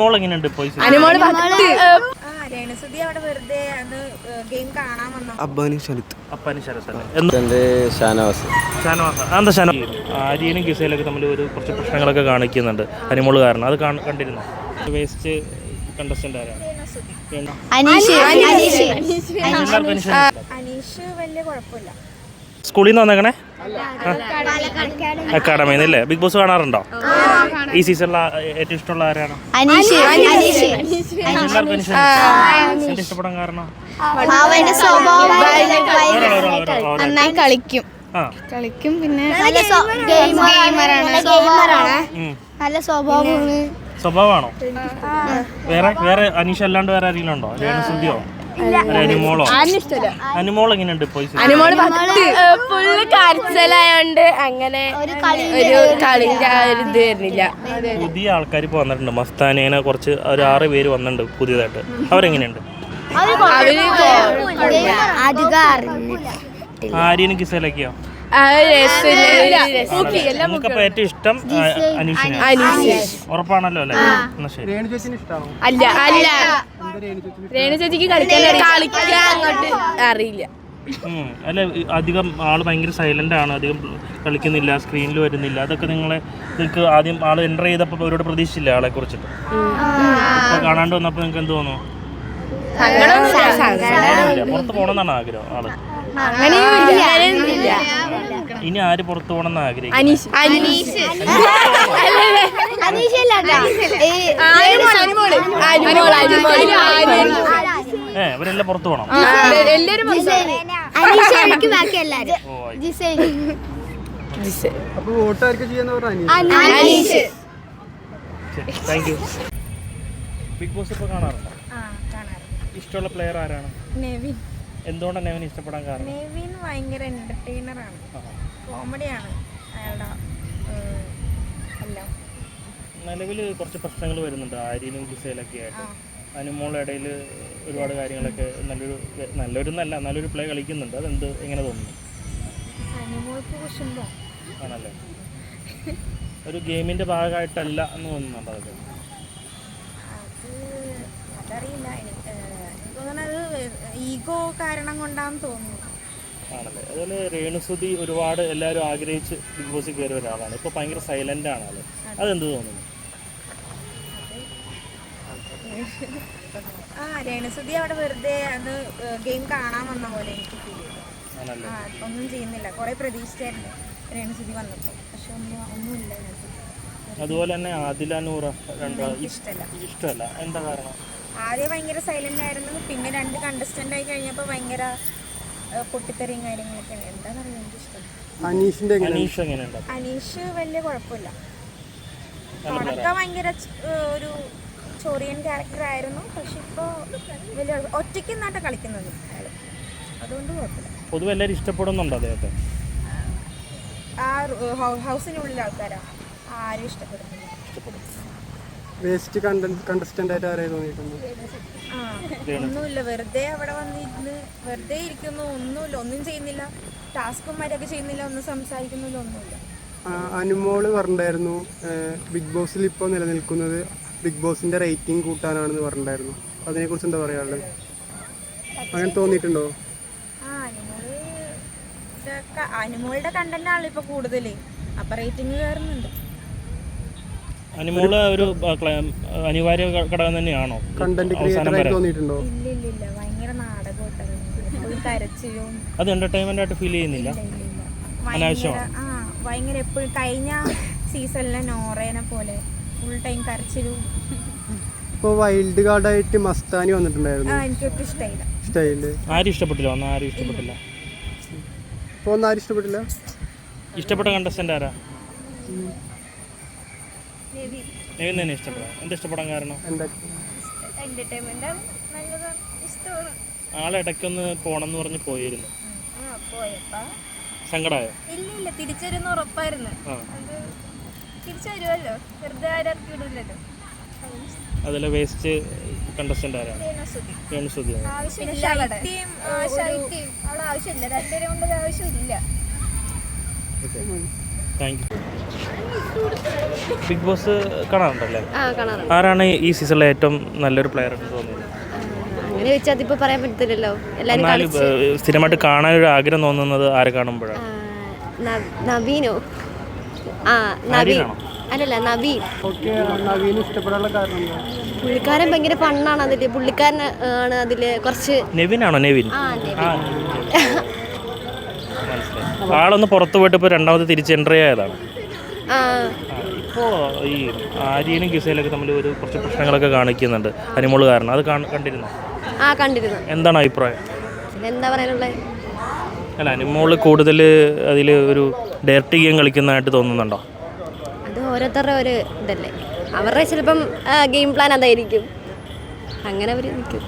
മോളെങ്ങനെയുണ്ട് രേണുസുതി അവിടെ വെറുതെ ഗെയിം കാണാൻ വന്നു. ആര്യനും ഗിസയിലൊക്കെ തമ്മിൽ ഒരു കുറച്ച് പ്രശ്നങ്ങളൊക്കെ കാണിക്കുന്നുണ്ട് അനിമോള് കാരണം. അത് കണ്ടിരുന്നു. വേസ്റ്റ് കണ്ടസ്റ്റന്റ് ആരാണ്? അനീഷ് വലിയ കുഴപ്പമില്ല. സ്കൂളിൽ നിന്ന് വന്നേക്കണേ? അക്കാഡമിന്നല്ലേ? ബിഗ് ബോസ് കാണാറുണ്ടോ? ഈ സീസണിൽ ഏറ്റവും ഇഷ്ടമുള്ള ആരാണ്? എന്റെ ഇഷ്ടപ്പെടാൻ കാരണം നന്നായി കളിക്കും. പിന്നെ നല്ല സ്വഭാവമാണോ? വേറെ അനീഷ് അല്ലാണ്ട് വേറെ ആരെങ്കിലും ഉണ്ടോ? രേണുസുതിയോ അനിമോളോ? അനിമോൾ എങ്ങനെയുണ്ട്? ഫുള്ള് കരച്ചിലായോണ്ട് അങ്ങനെ ഒരു കളിന്റെ ഇത് വരുന്നില്ല. പുതിയ ആൾക്കാർ ഇപ്പോൾ വന്നിട്ടുണ്ട്. മസ്താനേനെ കുറച്ച് ഒരു 6 പേര് വന്നിട്ടുണ്ട് പുതിയതായിട്ട്. അവരെങ്ങനെയുണ്ട്? ആര്യനും ഗിസയിലൊക്കെയോ? നമുക്കപ്പോ ഏറ്റവും ഇഷ്ടം അനീഷിനെ. ഉറപ്പാണല്ലോ അല്ലേ? എന്നാ ശരി. രേണു ചേച്ചിക്ക് കളിക്കാൻ അങ്ങോട്ട് അറിയില്ല. അല്ല, അധികം ആള് ഭയങ്കര സൈലന്റ് ആണ്, അധികം കളിക്കുന്നില്ല, സ്ക്രീനിൽ വരുന്നില്ല. അതൊക്കെ നിങ്ങൾക്ക് ആദ്യം ആള് എൻ്റർ ചെയ്തപ്പോൾ അവരോട് പ്രതീക്ഷിച്ചില്ല ആളെ കുറിച്ചിട്ട്? ഇപ്പൊ കാണാണ്ട് വന്നപ്പോ നിങ്ങൾക്ക് എന്ത് തോന്നുന്നു? പുറത്ത് പോകണമെന്നാണ് ആഗ്രഹം ആള്? ഇനി ആര് പുറത്തു പോകണമെന്ന് ആഗ്രഹിക്കും? ഇവരെല്ലാം പുറത്തു പോകണം. ബിഗ് ബോസ് ഇപ്പൊ കാണാറുണ്ടോ? ഇഷ്ടമുള്ള പ്ലെയർ ആരാണ്? നെവിൻ. എന്തുകൊണ്ടാണ് നെവിൻ ഇഷ്ടപ്പെടാൻ കാരണം? നെവിൻ ഭയങ്കര എന്റർടൈനറാണ്, കോമഡിയാണ് അയാളുടെ എല്ലാം. നിലവിൽ കുറച്ച് പ്രശ്നങ്ങൾ വരുന്നുണ്ട് ആര്യനും ഗിസയിലൊക്കെ ആയിട്ട്. അനിമോളുടെ ഇടയിൽ ഒരുപാട് കാര്യങ്ങളൊക്കെ നല്ലൊരു പ്ലേ കളിക്കുന്നുണ്ട്. അതെന്ത് എങ്ങനെ തോന്നുന്നു? അനിമോൾക്ക് കുശുമ്പോ ആണല്ലേ? ഒരു ഗെയിമിന്റെ ഭാഗമായിട്ടല്ല എന്ന് തോന്നുന്നുണ്ട് അതൊക്കെ? അതറിയില്ല, എനിക്ക് തോന്നുന്നത് ഈഗോ കാരണം കൊണ്ടാന്ന് തോന്നുന്നു. ആണല്ലേ? അതുപോലെ രേണുസുതി ഒരുപാട് എല്ലാവരും ആഗ്രഹിച്ച് ബിഗ് ബോസിൽ കയറിയ ഒരാളാണ്. ഇപ്പോൾ ഭയങ്കര സൈലന്റ് ആണ് ആള്. അതെന്ത് തോന്നുന്നു? രേണുസുതി അവിടെ വെറുതെ ഗെയിം കാണാൻ വന്ന പോലെ എനിക്ക് ഫീൽ ചെയ്തു. ഒന്നും ചെയ്യുന്നില്ല. കുറെ പ്രതീക്ഷിച്ചായിരുന്നു രേണുസുതി വന്നപ്പോൾ, പക്ഷെ ഒന്നുമില്ല. അതുപോലെ തന്നെ ആദില നൂറ ഇഷ്ടമല്ല. എന്താ കാരണം? ആദ്യം ഭയങ്കര സൈലന്റ് ആയിരുന്നു, പിന്നെ 2 കണ്ടസ്റ്റന്റ് ആയി കഴിഞ്ഞപ്പോൾ ഭയങ്കര പൊട്ടിത്തെറിയും കാര്യങ്ങളൊക്കെ. എന്താണെന്നറിയാം, എനിക്കിഷ്ടം. അനീഷ് വലിയ കുഴപ്പമില്ല. തുടക്കം ഭയങ്കര ഒരു ചൊറിയൻ ക്യാരക്ടർ ആയിരുന്നു, പക്ഷെ ഇപ്പോൾ വലിയ ഒറ്റയ്ക്ക് നിന്നായിട്ട് കളിക്കുന്നത് അയാൾ, അതുകൊണ്ട് കുഴപ്പമില്ല. പൊതുവെ എല്ലാവരും ഇഷ്ടപ്പെടുന്നുണ്ടോ അദ്ദേഹത്തെ? ആ ഹൗസിനുള്ളിലെ ആൾക്കാരാണ് ആരും ഇഷ്ടപ്പെടുന്നില്ല. ഒന്നുമില്ല, വെറുതെ അവിടെ വന്നിരുന്ന് വെറുതെ ഇരിക്കുന്നു. ഒന്നുമില്ല, ഒന്നും ചെയ്യുന്നില്ല, ടാസ്കും മര്യാദ ചെയ്യുന്നില്ല, ഒന്നും സംസാരിക്കുന്നില്ല, ഒന്നുമില്ല. അനുമോള് പറഞ്ഞിട്ടുണ്ടായിരുന്നു ബിഗ് ബോസിൽ ഇപ്പോൾ നിലനിൽക്കുന്നത് ബിഗ് ബോസിന്റെ റേറ്റിംഗ് കൂട്ടാനാണെന്ന് പറഞ്ഞിട്ടുണ്ടായിരുന്നു. അതിനെ കുറിച്ച് എന്താ പറയാനുള്ളത്? അങ്ങനെ തോന്നിയിട്ടുണ്ടോ? അനുമോളുടെ കണ്ടന്റ് ആണല്ലോ ഇപ്പൊ കൂടുതൽ, അപ്പൊ റേറ്റിംഗ് കയറുന്നുണ്ട്. അനിമോള് ഒരു അനിവാര്യ ഘടകം തന്നെയാണോ? കണ്ടന്റ് ക്രിയേറ്റർ ആയിട്ട് തോന്നിയിട്ടുണ്ടോ? ഇല്ല, ഭയങ്കര നാടകമായിട്ട് കരച്ചിലും. അത് എന്റർടൈൻമെന്റ് ആയിട്ട് ഫീൽ ചെയ്യുന്നില്ല? ഭയങ്കര എപ്പോഴും കഴിഞ്ഞ സീസണിലെ നോറേനെ പോലെ ഫുൾ ടൈം കരച്ചിലും. ഇപ്പൊ വൈൽഡ് കാർഡ് ആയിട്ട് മസ്താനി വന്നിട്ടുണ്ടായിരുന്നു. എനിക്കൊട്ടും ഇഷ്ടമായില്ല. ആരും ഇഷ്ടപ്പെട്ടില്ല? ആരും ഇഷ്ടപ്പെട്ടില്ല. ഇഷ്ടപ്പെട്ട കണ്ടസ്റ്റന്റ് ആരാ? നെവിൻ തന്നെ ഇഷ്ടപ്പെടാം. എന്താ ഇഷ്ടപ്പെടാൻ കാരണം? ആളെ ഇടയ്ക്കൊന്ന് പോണെന്ന് പറഞ്ഞ് പോയിരുന്നു. സങ്കടമായോ? ഇല്ല, തിരിച്ചുവരുന്ന ഉറപ്പായിരുന്നു. തിരിച്ചു വരുമല്ലോ, വെറുതെ ആരും വിടില്ലല്ലോ. അതിലെ വേസ്റ്റ് കണ്ടസ്റ്റന്റ് ആരാണ്? രേണുസുതി. ആവശ്യമില്ല, രണ്ടുപേരും കൊണ്ട് ആവശ്യമില്ല. Thank you. ബിഗ് ബോസ് കാണാറുണ്ടല്ലേ? കാണാറുണ്ട്. ആരാണ് ഈ സീസണിലെ ഏറ്റവും നല്ലൊരു പ്ലെയർ എന്ന് തോന്നുന്നത്? അങ്ങനെ വെച്ചാൽ അതിപ്പോൾ പറയാൻ പറ്റത്തില്ലല്ലോ. എല്ലാവരും എന്നാലും സ്ഥിരമായിട്ട് കാണാനൊരു ആഗ്രഹം തോന്നുന്നത് ആരെ കാണുമ്പോഴാണ്? നവീനോ? നവീൻ അല്ലല്ല നവീൻ. നവീന് ഇഷ്ടപ്പെടാനുള്ള കാരണം എന്താ? പുള്ളിക്കാരൻ ഭയങ്കര ഫണ്ണാണ് അതില്. പുള്ളിക്കാരൻ ആണ് അതില് കുറച്ച്. നെവിനാണോ? നെവിൻ നെവിൻ. മനസ്സിലായി. ആളൊന്ന് പുറത്തു പോയിട്ട് ഇപ്പോൾ രണ്ടാമത് തിരിച്ച് എൻട്രി ആയതാണ്. ഇപ്പോൾ ഈ ആര്യനും കിസയിലൊക്കെ തമ്മിൽ ഒരു കുറച്ച് പ്രശ്നങ്ങളൊക്കെ കാണിക്കുന്നുണ്ട് അനിമോള് കാരണം. അത് കണ്ടിരുന്നോ? കണ്ടിരുന്നു. എന്താണ് അഭിപ്രായം? എന്താ പറയാനുള്ളത്? അല്ല, അനിമോള് കൂടുതൽ അതിൽ ഒരു ഡയറക്റ്റ് ഗെയിം കളിക്കുന്നതായിട്ട് തോന്നുന്നുണ്ടോ? അത് ഓരോരുത്തരുടെ ഒരു ഇതല്ലേ. അവരുടെ ചിലപ്പം ഗെയിം പ്ലാൻ അതായിരിക്കും. അങ്ങനെ അവർ നിൽക്കും.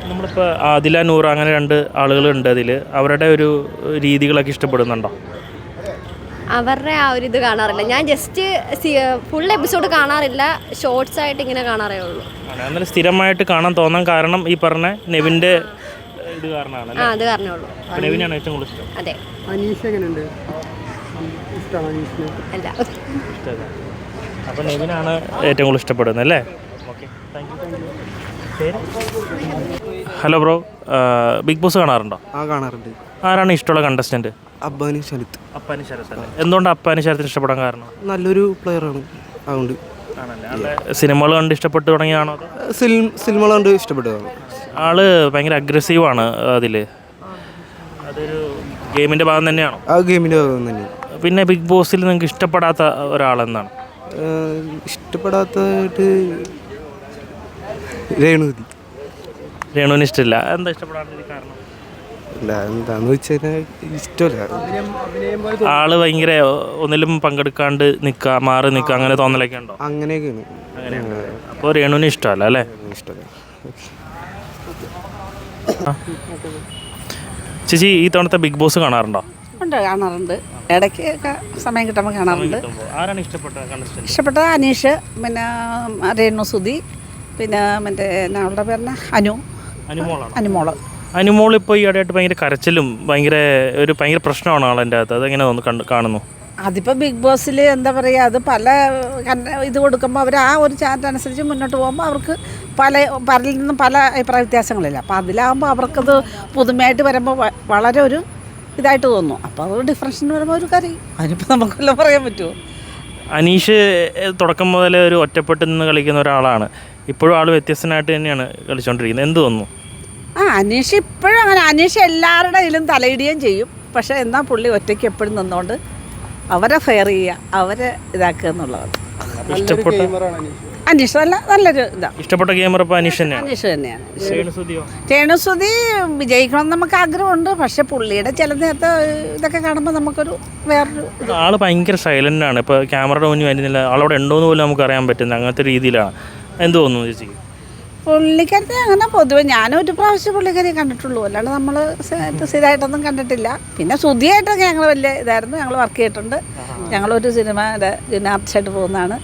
നമ്മളിപ്പോൾ ആദില നൂറ് അങ്ങനെ 2 ആളുകളുണ്ട് അതിൽ. അവരുടെ ഒരു രീതികളൊക്കെ ഇഷ്ടപ്പെടുന്നുണ്ടോ? അവരുടെ ആ ഒരു ഇത് കാണാറില്ല. ഞാൻ ജസ്റ്റ് ഫുൾ എപ്പിസോഡ് കാണാറില്ല. ഷോർട്സ് ആയിട്ട് ഇങ്ങനെ കാണാറേ ഉള്ളൂ. എന്നാൽ സ്ഥിരമായിട്ട് കാണാൻ തോന്നാൻ കാരണം ഈ പറഞ്ഞ നെവിൻ്റെ ഇത് കാരണമാണ്. അത് കാരണമേ ഉള്ളൂ. നെവിനാണ് ഏറ്റവും കൂടുതൽ ഇഷ്ടം. അതെ. അനീഷ് എങ്ങനെയുണ്ട്? ഇഷ്ടമാണോ അനീഷിന്? അല്ല, ഇഷ്ടമല്ല. അപ്പോൾ നെവിനാണ് ഏറ്റവും കൂടുതൽ ഇഷ്ടപ്പെടുന്നത് അല്ലേ? Okay, thank you. Hello bro, Bigg Boss കാണാറുണ്ടോ? കാണാറുണ്ട്. ആരാണ് ഇഷ്ടമുള്ള കണ്ടസ്റ്റൻറ്റ്? അബ്ബാനി ശരത്ത്. അപ്പാനി ശരത്ത് അല്ലേ? എന്തുകൊണ്ട് അപ്പാനി ശരത്തിന് ഇഷ്ടപ്പെടാൻ കാരണം? നല്ലൊരു പ്ലെയറാണ്, അതുകൊണ്ട്. ആണല്ലേ? ആളുടെ സിനിമകൾ കണ്ട് ഇഷ്ടപ്പെട്ട് തുടങ്ങിയാണോ? സിനിമകൾ കണ്ട് ഇഷ്ടപ്പെട്ടതാണ്. ആള് ഭയങ്കര അഗ്രസീവാണ് അതിൽ. അതൊരു ഗെയിമിൻ്റെ ഭാഗം തന്നെയാണോ? ആ ഗെയിമിൻ്റെ ഭാഗം തന്നെയാണ്. പിന്നെ ബിഗ് ബോസിൽ നിങ്ങൾക്ക് ഇഷ്ടപ്പെടാത്ത ഒരാളെന്നാണ്? ഇഷ്ടപ്പെടാത്തതായിട്ട് രേണുതി. രേണുവിന് ഇഷ്ടമില്ല. എന്താ ഇഷ്ടപ്പെടാൻ കാരണം? അല്ല, എന്താന്ന് വെച്ചാൽ ഇഷ്ടമല്ല. ആള് ഭയങ്കര ഒന്നിലും പങ്കെടുക്കാണ്ട് നിൽക്കുക, മാറി നിൽക്കുക, അങ്ങനെ തോന്നലൊക്കെ ഉണ്ടോ? അങ്ങനെയൊക്കെയാണ്. അപ്പോൾ രേണുവിന് ഇഷ്ടമല്ല അല്ലേ? ഇഷ്ടമല്ല. ചേച്ചി, ഈ തവണത്തെ ബിഗ് ബോസ് കാണാറുണ്ടോ? ഉണ്ട്, കാണാറുണ്ട്. ഇടയ്ക്ക് സമയം കിട്ടുമ്പോൾ കാണാറുണ്ട്. ആരാണ് ഇഷ്ടപ്പെട്ട കണ്ടസ്റ്റന്റ്? ഇഷ്ടപ്പെട്ട അനീഷ്, പിന്നെ രേണു സുധി, പിന്നെ മറ്റേ അവളുടെ പേരിന് അനുമോള്. അനുമോൾ ഇപ്പോൾ ഈ ഇടയായിട്ട് ഭയങ്കര കരച്ചിലും ഭയങ്കര പ്രശ്നമാണ് ആളെൻ്റെ അകത്ത്. അതെങ്ങനെ കാണുന്നു? അതിപ്പോൾ ബിഗ് ബോസിൽ എന്താ പറയുക, അത് പല ഇത് കൊടുക്കുമ്പോൾ അവർ ആ ഒരു ചാനൽ അനുസരിച്ച് മുന്നോട്ട് പോകുമ്പോൾ അവർക്ക് പലരിൽ നിന്നും പല അഭിപ്രായ വ്യത്യാസങ്ങളില്ല. അപ്പോൾ അതിലാകുമ്പോൾ അവർക്കത് പുതുമയായിട്ട് വരുമ്പോൾ വളരെ ഒരു ഇതായിട്ട് തോന്നുന്നു. അപ്പോൾ അത് ഡിഫറൻസിന് വരുമ്പോൾ ഒരു കാര്യം അതിനിപ്പോൾ നമുക്കെല്ലാം പറയാൻ പറ്റുമോ? അനീഷ് തുടക്കം മുതലേ ഒരു ഒറ്റപ്പെട്ട് നിന്ന് കളിക്കുന്ന ഒരാളാണ്. ഇപ്പോഴും ആൾ വ്യത്യസ്തനായിട്ട് തന്നെയാണ് കളിച്ചുകൊണ്ടിരിക്കുന്നത്. എന്ത് തോന്നുന്നു? അനീഷ് ഇപ്പോഴും അങ്ങനെ. അനീഷ് എല്ലാവരുടെ കയ്യിലും തലയിടുകയും ചെയ്യും. പക്ഷേ എന്നാൽ പുള്ളി ഒറ്റയ്ക്ക് എപ്പോഴും നിന്നുകൊണ്ട് അവരെ ഫെയർ ചെയ്യുക, അവരെ ഇതാക്കുക എന്നുള്ളതാണ്. ഇഷ്ടപ്പെട്ട അനീഷ് നല്ലൊരു ഇതാണ്. ഇഷ്ടപ്പെട്ട ഗെയിമർ ഇപ്പോൾ അനീഷ് തന്നെയാണ്. അനീഷ് തന്നെയാണ്. രേണുസുതിയോ? രേണുസുതി വിജയിക്കണം നമുക്ക് ആഗ്രഹമുണ്ട്. പക്ഷെ പുള്ളിയുടെ ചില നേരത്തെ ഇതൊക്കെ കാണുമ്പോൾ നമുക്കൊരു വേറൊരു ആള് ഭയങ്കര സൈലൻ്റ് ആണ്. ഇപ്പോൾ ക്യാമറയുടെ മുന്നിൽ വരുന്നില്ല, ആളവിടെ ഉണ്ടോയെന്ന് പോലും നമുക്ക് അറിയാൻ പറ്റുന്നത്. അങ്ങനത്തെ രീതിയിലാണ്. എന്ത് തോന്നുന്നു ചേച്ചി? പുള്ളിക്കാരത്തെ അങ്ങനെ പൊതുവെ ഞാനൊരു പ്രാവശ്യം പുള്ളിക്കാരെ കണ്ടിട്ടുള്ളൂ, അല്ലാണ്ട് നമ്മൾ സ്ഥിരമായിട്ടൊന്നും കണ്ടിട്ടില്ല. പിന്നെ സുധിയായിട്ടൊക്കെ ഞങ്ങൾ വലിയ ഇതായിരുന്നു, ഞങ്ങൾ വർക്ക് ചെയ്തിട്ടുണ്ട്. ഞങ്ങളൊരു സിനിമയുടെ ആർട്ടിസ്റ്റായിട്ട് പോകുന്നതാണ്.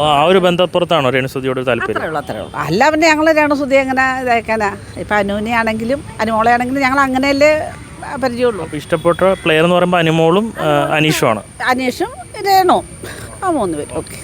ആ ഒരു ബന്ധപ്പുറത്താണോ രേണുസുതിയോട് താല്പര്യം? അത്രേ ഉള്ളൂ. അല്ല പിന്നെ ഞങ്ങൾ രേണുസുതി എങ്ങനെ ഇതാക്കാനാ? ഇപ്പം അനുവിനെയാണെങ്കിലും അനുമോളെയാണെങ്കിലും ഞങ്ങൾ അങ്ങനെയല്ലേ പരിചയമുള്ളൂ. അപ്പോൾ ഇഷ്ടപ്പെട്ട പ്ലെയർ എന്ന് പറയുമ്പോൾ അനുമോളും അനീഷുമാണ്. അനീഷും രേണു, ആ 3 പേര്. ഓക്കെ.